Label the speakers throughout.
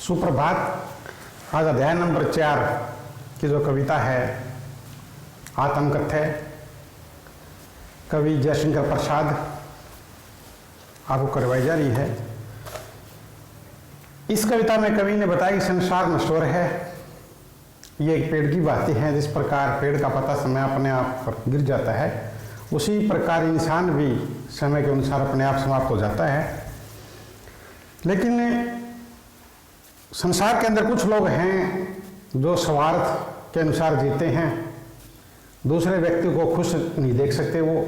Speaker 1: सुप्रभात। आज अध्याय नंबर 4 की जो कविता है आत्मकथ्य, कवि जयशंकर प्रसाद आपको करवाई जा रही है। इस कविता में कवि ने बताया कि संसार नश्वर है। ये एक पेड़ की बातें हैं। जिस प्रकार पेड़ का पत्ता समय अपने आप पर गिर जाता है, उसी प्रकार इंसान भी समय के अनुसार अपने आप समाप्त हो जाता है। लेकिन संसार के अंदर कुछ लोग हैं जो स्वार्थ के अनुसार जीते हैं, दूसरे व्यक्ति को खुश नहीं देख सकते। वो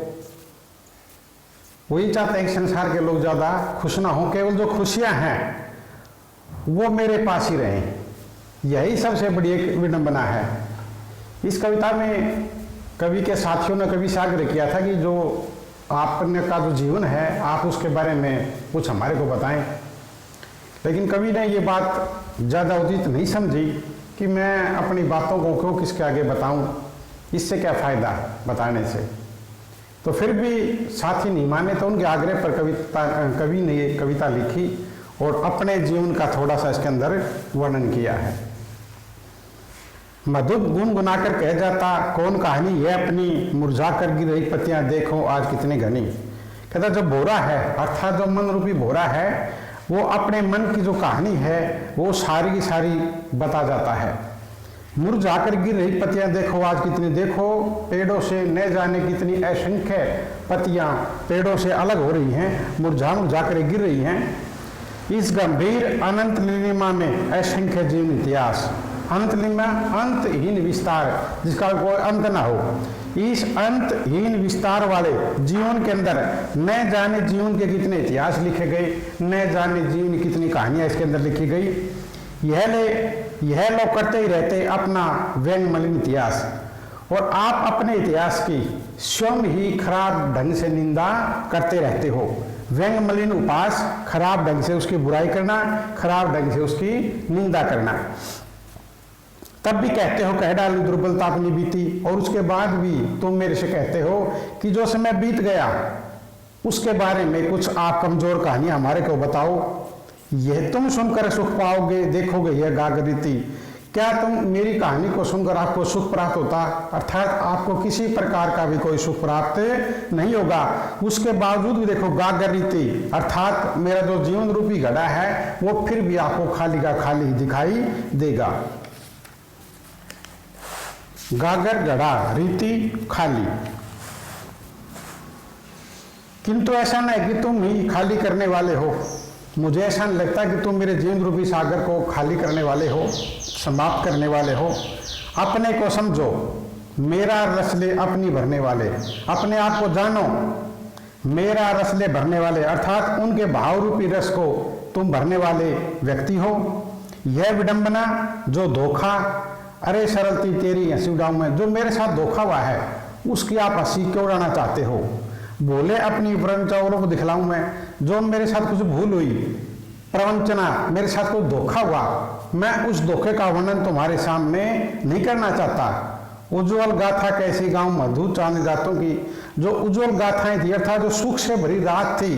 Speaker 1: ये चाहते हैं कि संसार के लोग ज़्यादा खुश ना हो, केवल जो खुशियां हैं वो मेरे पास ही रहें। यही सबसे बड़ी एक विडंबना है। इस कविता में कवि के साथियों ने कवि से आग्रह किया था कि जो आपने का जो जीवन है आप उसके बारे में कुछ हमारे को बताएं। लेकिन कवि ने ये बात ज़्यादा उचित नहीं समझी कि मैं अपनी बातों को क्यों किसके आगे बताऊं, इससे क्या फ़ायदा बताने से। तो फिर भी साथी नहीं माने, तो उनके आग्रह पर कवि ने ये कविता लिखी और अपने जीवन का थोड़ा सा इसके अंदर वर्णन किया है। मधुप गुनगुनाकर कह जाता कौन कहानी है अपनी, मुरझा कर गिर रही पत्तियां देखो आज कितनी घनी। कहता जो भोरा है, अर्थात जो मन रूपी भोरा है, वो अपने मन की जो कहानी है वो सारी की सारी बता जाता है। मुरझा कर गिर रही पत्तियां देखो आज कितनी, देखो पेड़ों से न जाने कितनी असंख्य पत्तियां पेड़ों से अलग हो रही हैं, मुरझा मुरझा कर गिर रही हैं। इस गंभीर अनंत नीलिमा में असंख्य जीवन इतिहास, अनंत नीलिमा अंतहीन विस्तार जिसका कोई अंत ना हो, इस अंतहीन विस्तार वाले जीवन के अंदर न जाने जीवन के कितने इतिहास लिखे गए, न जाने जीवन की कितनी कहानियां इसके अंदर लिखी गई। यह लोग करते ही रहते अपना व्यंग मलिन इतिहास, और आप अपने इतिहास की स्वयं ही खराब ढंग से निंदा करते रहते हो। व्यंग मलिन उपास, खराब ढंग से उसकी बुराई करना, खराब ढंग से उसकी निंदा करना। तब भी कहते हो कह डाली दुर्बलता अपनी बीती, और उसके बाद भी तुम मेरे से कहते हो कि जो समय बीत गया उसके बारे में कुछ आप कमजोर कहानियां हमारे को बताओ। यह तुम सुनकर सुख पाओगे, देखोगे यह गागरीति। क्या तुम मेरी कहानी को सुनकर आपको सुख प्राप्त होता, अर्थात आपको किसी प्रकार का भी कोई सुख प्राप्त नहीं होगा। उसके बावजूद भी देखो गागरीति, अर्थात मेरा जो जीवन रूपी घड़ा है वो फिर भी आपको खाली का खाली दिखाई देगा। गागर घड़ा, रीति खाली। किंतु ऐसा नहीं कि तुम ही खाली करने वाले हो। मुझे ऐसा नहीं लगता कि तुम मेरे जीवन रूपी सागर को खाली करने वाले हो, समाप्त करने वाले हो। अपने को समझो, मेरा रस ले अपनी भरने वाले। अपने आप को जानो, मेरा रस ले भरने वाले, अर्थात उनके भाव रूपी रस को तुम भरने वाले व्यक्ति हो। यह विडंबना जो धोखा, अरे सरलती तेरी हंसी उड़ाऊं मैं, जो मेरे साथ धोखा हुआ है उसकी आप हंसी क्यों उड़ाना चाहते हो। बोले अपनी प्रवंचना औरों को दिखलाऊं मैं, जो मेरे साथ कुछ भूल हुई, प्रवंचना मेरे साथ कोई धोखा हुआ, मैं उस धोखे का वर्णन तुम्हारे सामने नहीं करना चाहता। उज्ज्वल गाथा कैसी गाऊं मधु चांद रातों की, जो उज्ज्वल गाथाएं थी अर्थात जो सुख से भरी रात थी,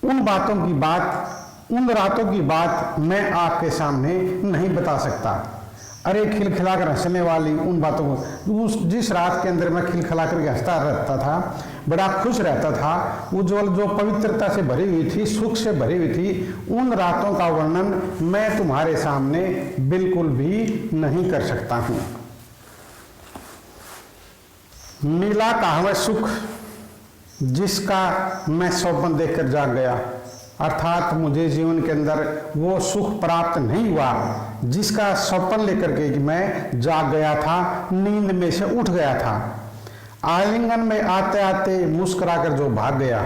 Speaker 1: उन बातों की बात, उन रातों की बात मैं आपके सामने नहीं बता सकता। अरे खिलखिलाकर हंसने वाली उन बातों को, उस जिस रात के अंदर मैं खिलखिलाकर हंसता रहता था, बड़ा खुश रहता था, उज्ज्वल जो पवित्रता से भरी हुई थी, सुख से भरी हुई थी, उन रातों का वर्णन मैं तुम्हारे सामने बिल्कुल भी नहीं कर सकता हूं। मिला कहां सुख जिसका मैं स्वप्न देखकर जाग गया, अर्थात मुझे जीवन के अंदर वो सुख प्राप्त नहीं हुआ जिसका स्वप्न लेकर के कि मैं जाग गया था, नींद में से उठ गया था। आलिंगन में आते आते मुस्कुराकर जो भाग गया,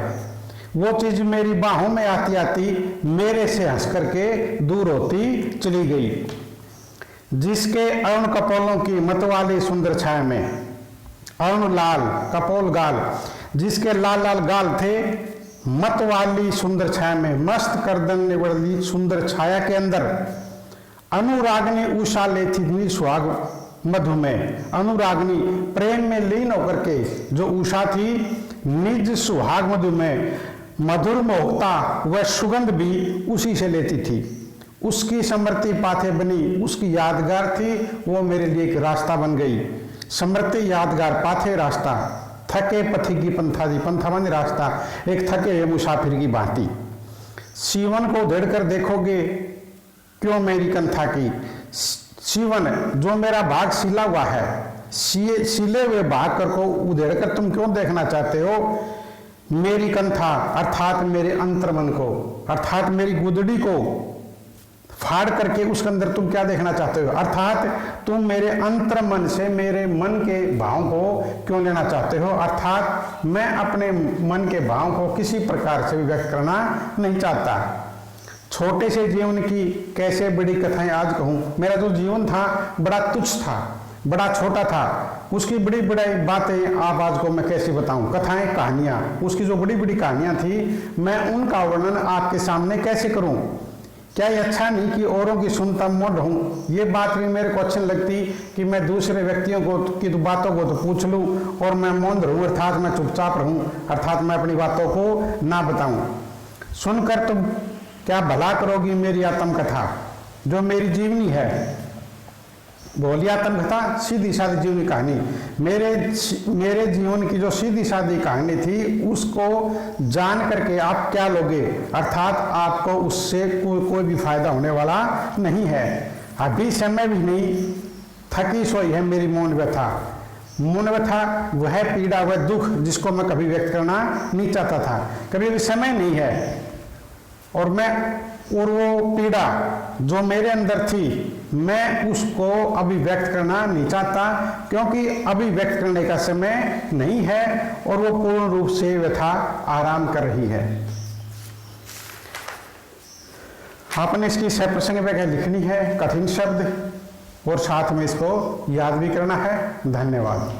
Speaker 1: वो चीज मेरी बाहों में आती आती मेरे से हंस करके दूर होती चली गई। जिसके अरुण कपोलों की मतवाली सुंदर छाया में, अरुण लाल कपोल गाल, जिसके लाल लाल गाल थे, मत वाली सुंदर छाया में, मस्त करदन वाली सुंदर छाया के अंदर अनुरागनी उषा लेती सुहाग मधु में। अनुरागनी प्रेम में लीन होकर के जो उषा थी, निज सुहाग मधु में मधुर मोहकता वह सुगंध भी उसी से लेती थी। उसकी स्मृति पाथे बनी, उसकी यादगार थी, वो मेरे लिए एक रास्ता बन गई। स्मृति यादगार पाथे रास्ता, थके पथी की पंथा दी, पंथा माने रास्ता, एक थके हुए मुसाफिर की भांति। सीवन को उधेड़ कर देखोगे क्यों मेरी कंथा की, सीवन जो मेरा भाग सिला हुआ है, सिले हुए भाग कर को उधेड़ कर तुम क्यों देखना चाहते हो। मेरी कंथा अर्थात मेरे अंतर्मन को, अर्थात मेरी गुदड़ी को फाड़ करके उसके अंदर तुम क्या देखना चाहते हो, अर्थात तुम मेरे अंतर्मन से मेरे मन के भाव को क्यों लेना चाहते हो। अर्थात मैं अपने मन के भाव को किसी प्रकार से भी व्यक्त करना नहीं चाहता। छोटे से जीवन की कैसे बड़ी कथाएं आज कहूं। मेरा जो जीवन था बड़ा तुच्छ था, बड़ा छोटा था, उसकी बड़ी बड़ी बातें आप आज को मैं कैसे बताऊं। कथाएं, कहानियां, उसकी जो बड़ी बड़ी कहानियां थी, मैं उनका वर्णन आपके सामने कैसे करूं। क्या ये अच्छा नहीं कि औरों की सुनता मोड़ रहूं। ये बात भी मेरे को अच्छी नहीं लगती कि मैं दूसरे व्यक्तियों को की तो बातों को तो पूछ लूं और मैं मौन रहूं, अर्थात मैं चुपचाप रहूं, अर्थात मैं अपनी बातों को ना बताऊं। सुनकर तुम क्या भला करोगी मेरी आत्मकथा, जो मेरी जीवनी है। बोली आत्मकथा, सीधी सादी जीवनी कहानी। मेरे जीवन की जो सीधी सादी कहानी थी, उसको जान करके आप क्या लोगे, अर्थात आपको उससे कोई भी फायदा होने वाला नहीं है। अभी समय भी नहीं, थकी सोई है मेरी मौन व्यथा। मौन व्यथा वह पीड़ा, वह दुख जिसको मैं कभी व्यक्त करना नहीं चाहता था, कभी भी समय नहीं है। और वो पीड़ा जो मेरे अंदर थी, मैं उसको अभी व्यक्त करना नहीं चाहता, क्योंकि अभी व्यक्त करने का समय नहीं है और वो पूर्ण रूप से व्यथा आराम कर रही है। आपने इसकी सप्रसंग व्याख्या लिखनी है, कठिन शब्द, और साथ में इसको याद भी करना है। धन्यवाद।